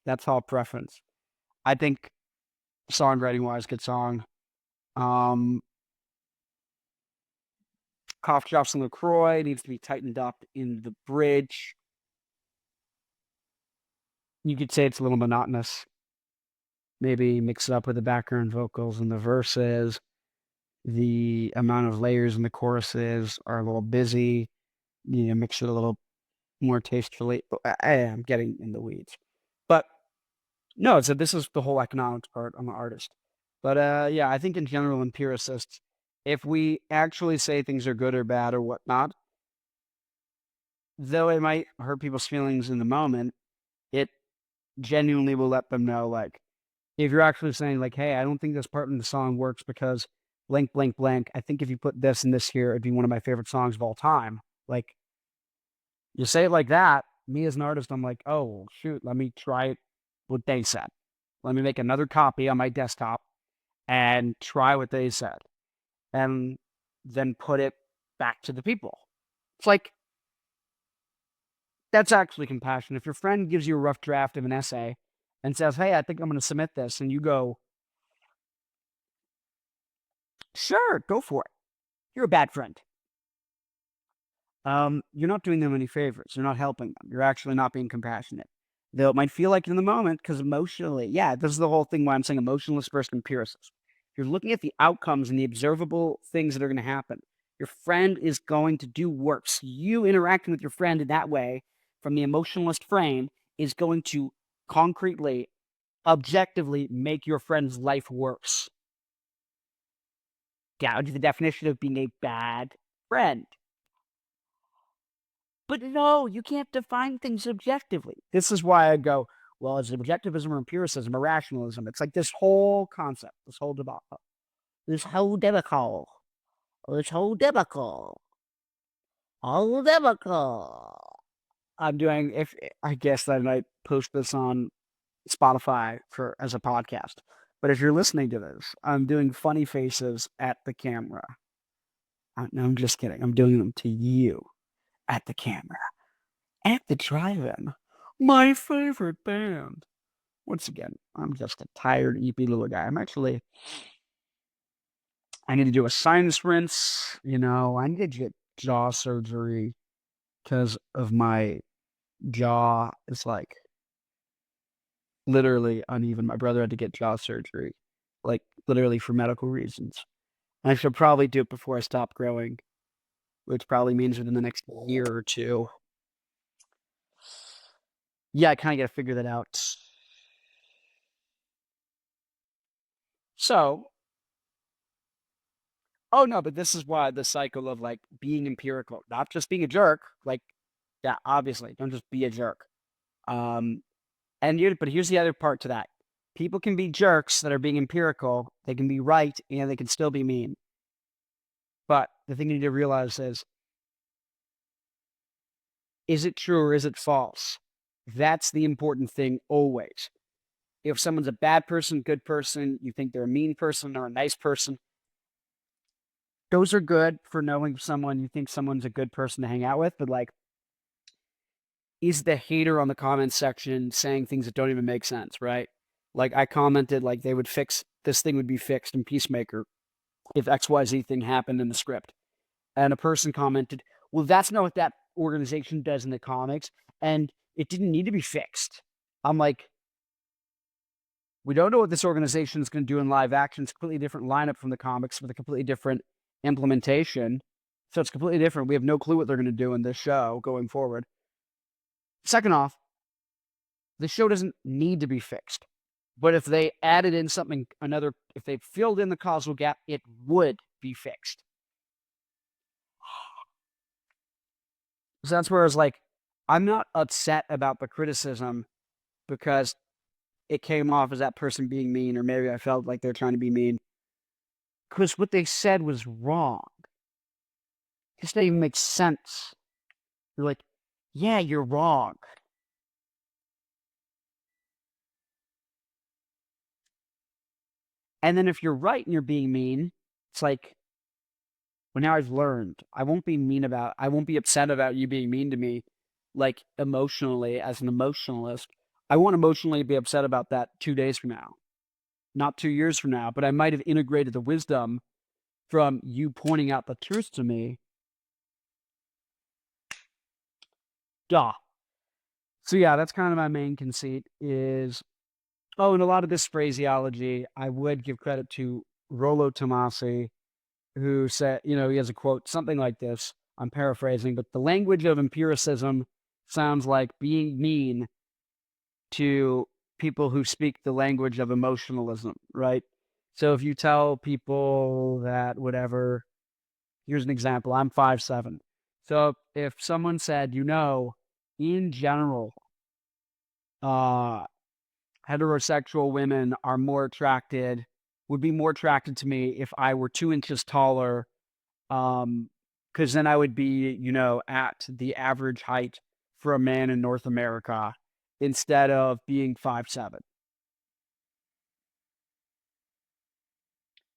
That's all preference. I think songwriting wise, good song. Um, Cough Drops and LaCroix needs to be tightened up in the bridge. You could say it's a little monotonous. Maybe mix it up with the background vocals and the verses. The amount of layers in the choruses are a little busy. You know, mix it a little more tastefully. I am getting in the weeds. But no, so this is the whole economics part on the artist. But yeah, I think in general, empiricists, if we actually say things are good or bad or whatnot, though it might hurt people's feelings in the moment, it genuinely will let them know, like, if you're actually saying, like, hey, I don't think this part in the song works because blank, blank, blank. I think if you put this and this here, it'd be one of my favorite songs of all time. Like, you say it like that, me as an artist, I'm like, oh, shoot, let me try it what they said. Let me make another copy on my desktop and try what they said. And then put it back to the people. It's like, that's actually compassion. If your friend gives you a rough draft of an essay and says, hey, I think I'm going to submit this, and you go, sure, go for it. You're a bad friend. You're not doing them any favors. You're not helping them. You're actually not being compassionate. Though it might feel like in the moment, because emotionally, yeah, this is the whole thing why I'm saying emotionless versus empiricist. If you're looking at the outcomes and the observable things that are going to happen, your friend is going to do worse. You interacting with your friend in that way from the emotionalist frame is going to concretely, objectively make your friend's life worse. Down to the definition of being a bad friend. But no, you can't define things objectively. This is why I go, well, is it objectivism or empiricism or rationalism? It's like this whole concept, this whole debacle, this whole debacle, this whole debacle, whole debacle. I'm doing, if I guess I might post this on Spotify for as a podcast. But if you're listening to this, I'm doing funny faces at the camera. No, I'm just kidding. I'm doing them to you at the camera. At the drive-in. My favorite band. Once again, I'm just a tired, eepy little guy. I need to do a sinus rinse. You know, I need to get jaw surgery because of my jaw is like literally uneven. My brother had to get jaw surgery, like literally for medical reasons. I should probably do it before I stop growing, which probably means within the next year or two. Yeah, I kind of got to figure that out. So, oh no, but this is why the cycle of like being empirical, not just being a jerk. Like, yeah, obviously, don't just be a jerk. Um, but here's the other part to that. People can be jerks that are being empirical. They can be right and they can still be mean. But the thing you need to realize is it true or is it false? That's the important thing always. If someone's a bad person, good person, you think they're a mean person or a nice person, those are good for knowing someone you think someone's a good person to hang out with. But like, is the hater on the comments section saying things that don't even make sense, right? Like I commented like they would fix this thing would be fixed in Peacemaker if XYZ thing happened in the script. And a person commented, well, that's not what that organization does in the comics, and it didn't need to be fixed. I'm like, we don't know what this organization is going to do in live action. It's a completely different lineup from the comics with a completely different implementation. So it's completely different. We have no clue what they're going to do in this show going forward. Second off, the show doesn't need to be fixed. But if they added in something, if they filled in the causal gap, it would be fixed. So that's where I was like, I'm not upset about the criticism because it came off as that person being mean, or maybe I felt like they're trying to be mean. Because what they said was wrong. It just doesn't even make sense. You're like, yeah, you're wrong. And then if you're right and you're being mean, it's like, well, now I've learned. I won't be upset about you being mean to me, like emotionally, as an emotionalist. I won't emotionally be upset about that 2 days from now, not 2 years from now, but I might have integrated the wisdom from you pointing out the truth to me. Duh. So yeah, that's kind of my main conceit is, and a lot of this phraseology, I would give credit to Rollo Tomasi, who said, he has a quote, something like this. I'm paraphrasing, but the language of empiricism sounds like being mean to people who speak the language of emotionalism, right? So if you tell people that whatever, here's an example, I'm 5'7". So if someone said, in general, heterosexual women would be more attracted to me if I were 2 inches taller, because then I would be, at the average height for a man in North America instead of being 5'7".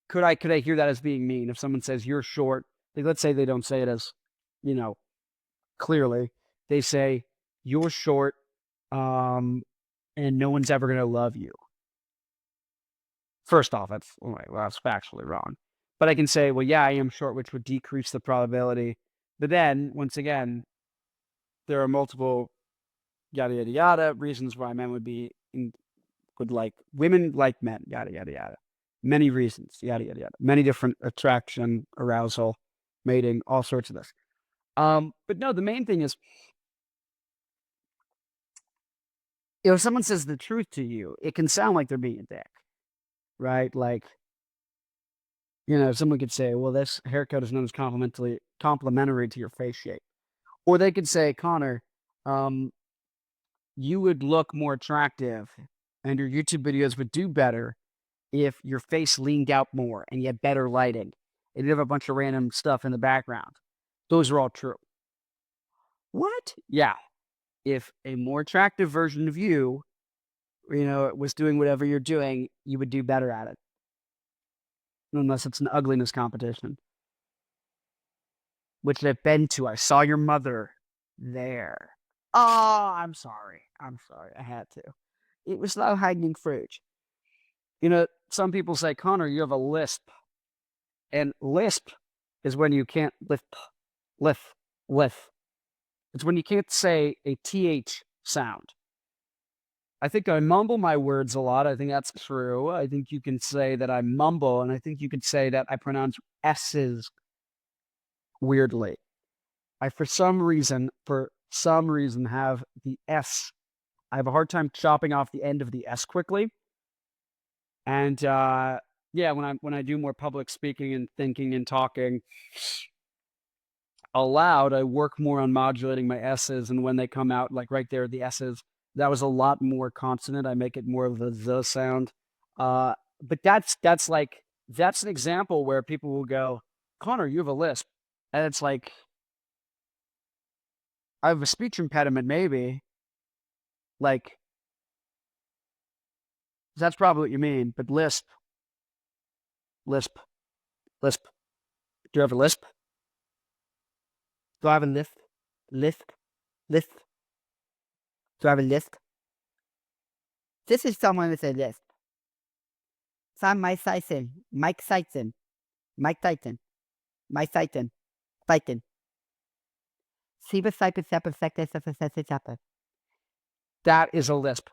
Could I hear that as being mean? If someone says you're short, like let's say they don't say it as, you know, clearly, they say you're short, and no one's ever gonna love you. First off, that's factually wrong. But I can say, well, yeah, I am short, which would decrease the probability. But then, once again, there are multiple yada yada yada reasons why men would like women like men, yada yada yada. Many reasons, yada yada yada. Many different attraction, arousal, mating, all sorts of this. But no, the main thing is, if someone says the truth to you, it can sound like they're being a dick, right? Like, someone could say, well, this haircut is known as complimentary to your face shape. Or they could say, Connor, you would look more attractive and your YouTube videos would do better if your face leaned out more and you had better lighting and you have a bunch of random stuff in the background. Those are all true. What? Yeah. If a more attractive version of you, was doing whatever you're doing, you would do better at it. Unless it's an ugliness competition, which I've been to. I saw your mother there. Oh, I'm sorry. I had to. It was low hanging fruit. Some people say, Connor, you have a lisp. And lisp is when you can't lift. It's when you can't say a TH sound. I think I mumble my words a lot. I think that's true. I think you can say that I mumble, and I think you could say that I pronounce S's weirdly. I, for some reason, have the S. I have a hard time chopping off the end of the S quickly. And yeah, when I do more public speaking and thinking and talking aloud, I work more on modulating my S's, and when they come out, like right there, the S's, that was a lot more consonant. I make it more of the sound. But that's an example where people will go, Connor, you have a lisp. And it's like, I have a speech impediment, maybe. Like, that's probably what you mean, but lisp. Lisp. Lisp. Do you have a lisp? Do I have a lisp? Lisp? Lisp? Do I have a lisp? This is someone with a lisp. Sam Mike Tyson. Mike Tyson. Mike Tyson. Mike Tyson. Tyson. That is a lisp.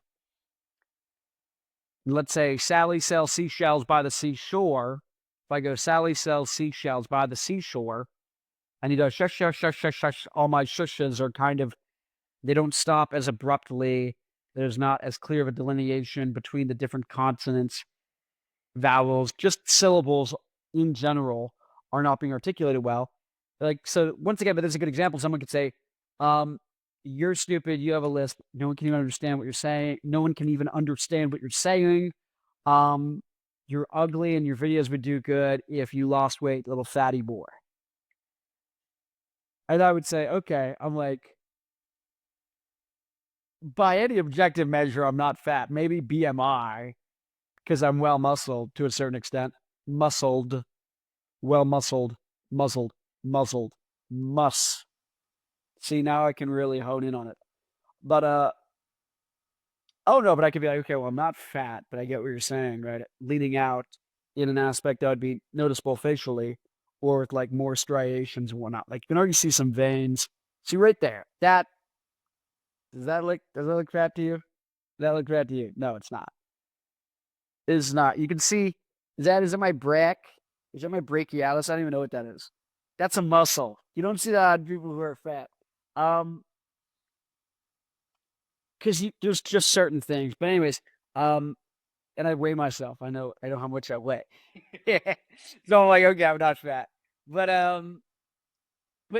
Let's say Sally sells seashells by the seashore. If I go, Sally sells seashells by the seashore, and you go, shush, shush, shush, shush, shush. All my shushes are kind of, they don't stop as abruptly There's not as clear of a delineation between the different consonants, vowels, just syllables in general are not being articulated well. Like, so once again, but this is a good example. Someone could say, you're stupid, you have a lisp, no one can even understand what you're saying, no one can even understand what you're saying. You're ugly and your videos would do good if you lost weight, little fatty boy. And I would say, okay, I'm like, by any objective measure, I'm not fat. Maybe BMI, because I'm well muscled to a certain extent. Muscled, well muscled, muzzled, muzzled, mus. See, now I can really hone in on it. But oh no, but I could be like, okay, well, I'm not fat, but I get what you're saying, right? Leaning out in an aspect that would be noticeable facially, or with like more striations and whatnot. Like you can already see some veins. See right there. That does that look fat to you? Does that look fat to you? No, it's not. It is not. You can see is it my brack? Is that my brachialis? I don't even know what that is. That's a muscle. You don't see that on people who are fat. Because there's just certain things. But anyways, and I weigh myself. I know how much I weigh. So I'm like, okay, I'm not fat. But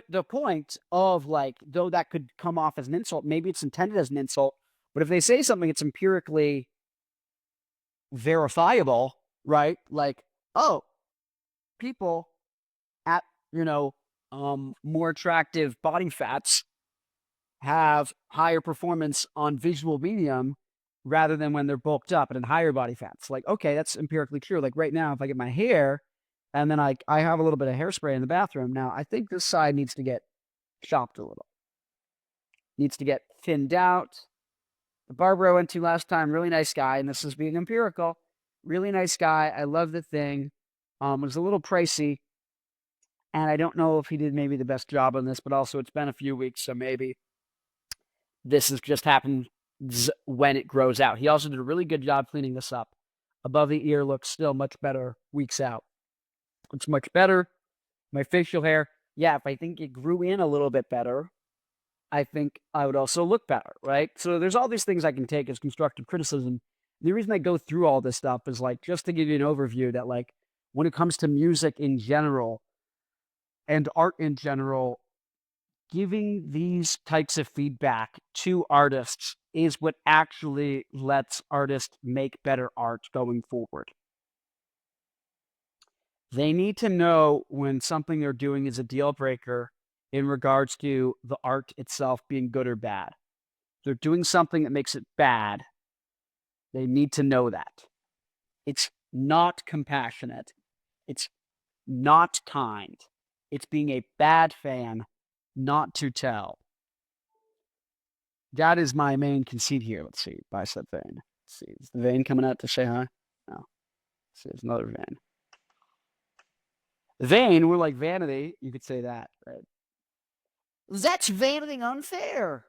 the point of like, though that could come off as an insult, maybe it's intended as an insult. But if they say something, it's empirically verifiable, right? Like, oh, people at more attractive body fats have higher performance on visual medium rather than when they're bulked up and in higher body fats. Like, okay, that's empirically true. Like right now, if I get my hair and then I have a little bit of hairspray in the bathroom, now I think this side needs to get chopped a little. Needs to get thinned out. The barber I went to last time, really nice guy, and this is being empirical. Really nice guy. I love the thing. It was a little pricey, and I don't know if he did maybe the best job on this, but also it's been a few weeks, so maybe this has just happened when it grows out. He also did a really good job cleaning this up. Above the ear looks still much better weeks out. It's much better. My facial hair, yeah, if I think it grew in a little bit better, I think I would also look better, right? So there's all these things I can take as constructive criticism. The reason I go through all this stuff is like just to give you an overview that like when it comes to music in general and art in general, giving these types of feedback to artists is what actually lets artists make better art going forward. They need to know when something they're doing is a deal breaker in regards to the art itself being good or bad. If they're doing something that makes it bad, they need to know that. It's not compassionate. It's not kind. It's being a bad fan not to tell. That is my main conceit here. Let's see. Bicep vein. Let's see. Is the vein coming out to say hi? No. Let's see. There's another vein. Vain, we're like vanity. You could say that, right? That's vanity unfair.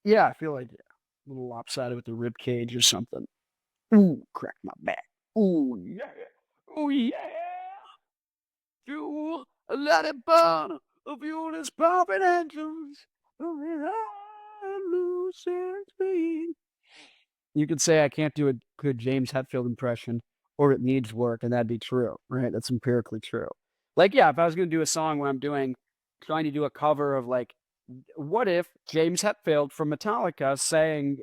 Yeah, I feel like a little lopsided with the rib cage or something. Ooh, crack my back. Ooh, yeah. Ooh, yeah. Fuel, let it burn. The fuel is pumping engines. You could say I can't do a good James Hetfield impression, or it needs work, and that'd be true, right? That's empirically true. Like, yeah, if I was going to do a song where I'm trying to do a cover of like, what if James Hetfield from Metallica sang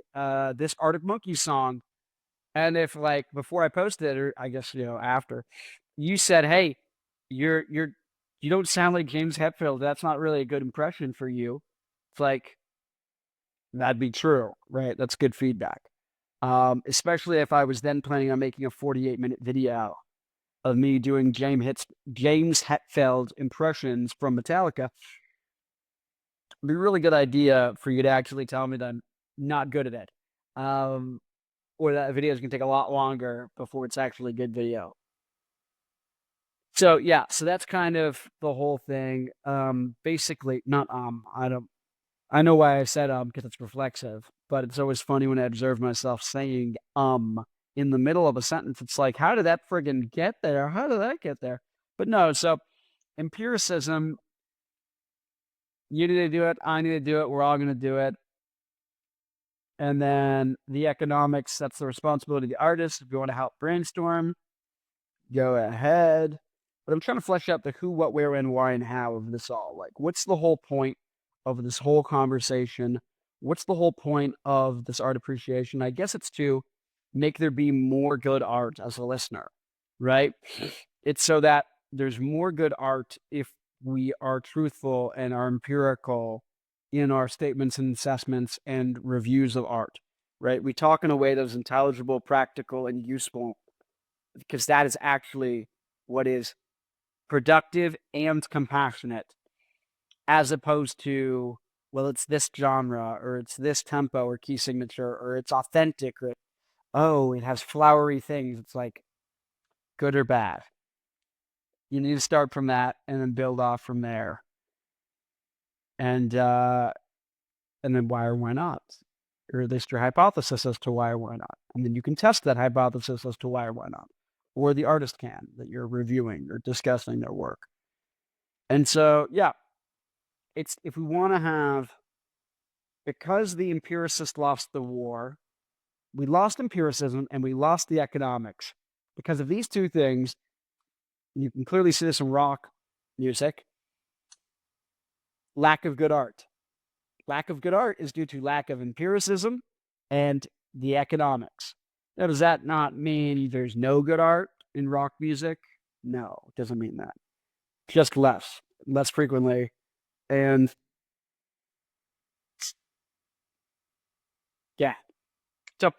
this Arctic Monkeys song, and if like before I posted it, or I guess after, you said, hey, you don't sound like James Hetfield. That's not really a good impression for you. It's like that'd be true, right? That's good feedback. Especially if I was then planning on making a 48-minute video of me doing James Hetfield impressions from Metallica. It'd be a really good idea for you to actually tell me that I'm not good at it. Or that video is going to take a lot longer before it's actually a good video. So yeah, so that's kind of the whole thing. Basically, not I know why I said because it's reflexive, but it's always funny when I observe myself saying in the middle of a sentence. It's like, how did that friggin' get there? How did that get there? But no, so empiricism, you need to do it, I need to do it, we're all gonna do it. And then the economics, that's the responsibility of the artist. If you want to help brainstorm, go ahead. But I'm trying to flesh out the who, what, where, when, why, and how of this all. Like, what's the whole point of this whole conversation? What's the whole point of this art appreciation? I guess it's to make there be more good art as a listener, right? It's so that there's more good art if we are truthful and are empirical in our statements and assessments and reviews of art, right? We talk in a way that's intelligible, practical, and useful, because that is actually what is productive and compassionate, as opposed to, well, it's this genre, or it's this tempo or key signature, or it's authentic, or, oh, it has flowery things. It's like, good or bad. You need to start from that and then build off from there. And then why or why not? Or at least your hypothesis as to why or why not. And then you can test that hypothesis as to why or why not. Or the artist can, that you're reviewing or discussing their work. And so, yeah, it's, if we want to have, because the empiricists lost the war, we lost empiricism and we lost the economics. Because of these two things, you can clearly see this in rock music, lack of good art. Lack of good art is due to lack of empiricism and the economics. Now, does that not mean there's no good art in rock music? No, it doesn't mean that. Just less frequently. And yeah, so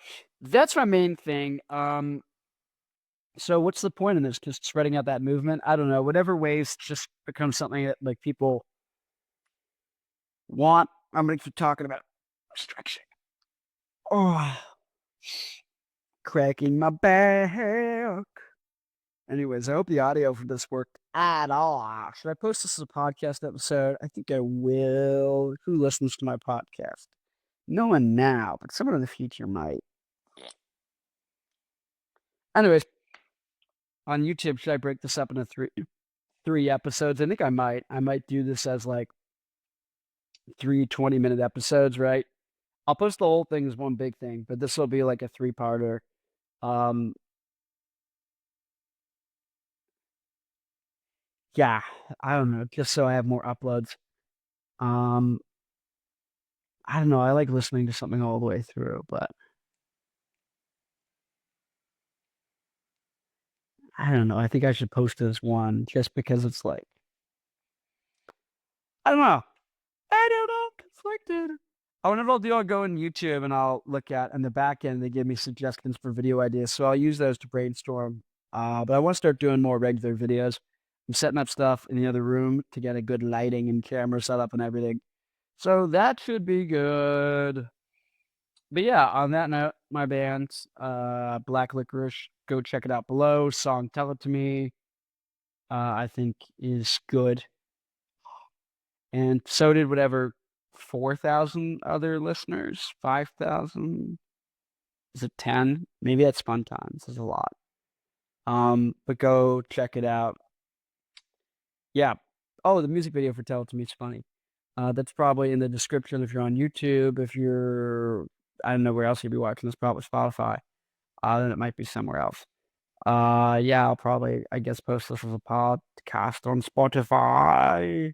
that's my main thing. So what's the point in this? Just spreading out that movement? I don't know. Whatever ways just become something that like people want. I'm gonna keep talking about stretching. Oh, cracking my back. Anyways, I hope the audio for this worked at all. Should I post this as a podcast episode? I think I will. Who listens to my podcast? No one now, but someone in the future might. Anyways, on YouTube, should I break this up into three episodes? I think I might. I might do this as like 3 20-minute episodes, right? I'll post the whole thing as one big thing, but this will be like a 3-parter. Yeah, I don't know, just so I have more uploads. I don't know, I like listening to something all the way through, but I don't know. I think I should post this one just because it's like, I don't know. I don't know, conflicted. Oh, whenever I'll do, I'll go on YouTube and I'll look at, in the back end, they give me suggestions for video ideas. So I'll use those to brainstorm. But I want to start doing more regular videos. I'm setting up stuff in the other room to get a good lighting and camera setup and everything. So that should be good. But yeah, on that note, my band, Black Licorice, go check it out below. Song Tell It To Me, I think is good. And so did whatever 4,000 other listeners, 5,000. Is it 10? Maybe that's fun times. There's a lot. But go check it out. Yeah. Oh, the music video for Tell It To Me is funny. That's probably in the description if you're on YouTube. If you're, I don't know where else you'd be watching this, probably Spotify. Then it might be somewhere else. Yeah, I'll probably, I guess, post this as a podcast on Spotify.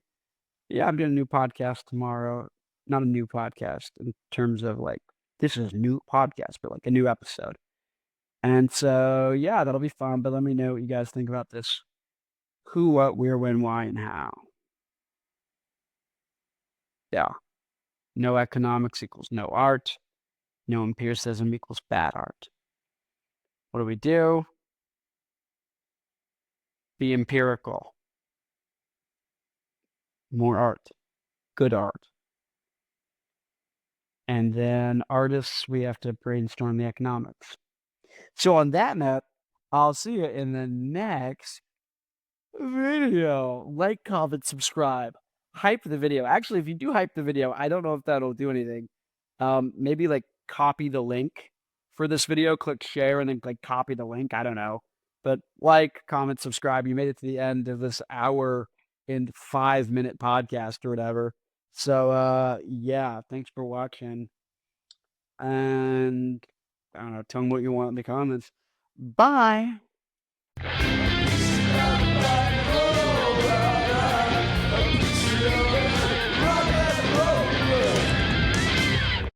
Yeah, I'm doing a new podcast tomorrow. Not a new podcast in terms of like, this is a new podcast, but like a new episode. And so, yeah, that'll be fun. But let me know what you guys think about this. Who, what, where, when, why, and how. Yeah. No economics equals no art. No empiricism equals bad art. What do we do? Be empirical. More art. Good art. And then artists, we have to brainstorm the economics. So on that note, I'll see you in the next video. Like, comment, subscribe. Hype the video. Actually, if you do hype the video, I don't know if that'll do anything. Maybe like copy the link for this video, click share, and then like copy the link. I don't know. But like, comment, subscribe. You made it to the end of this hour and 5-minute podcast or whatever. So yeah, thanks for watching. And I don't know, tell them what you want in the comments. Bye.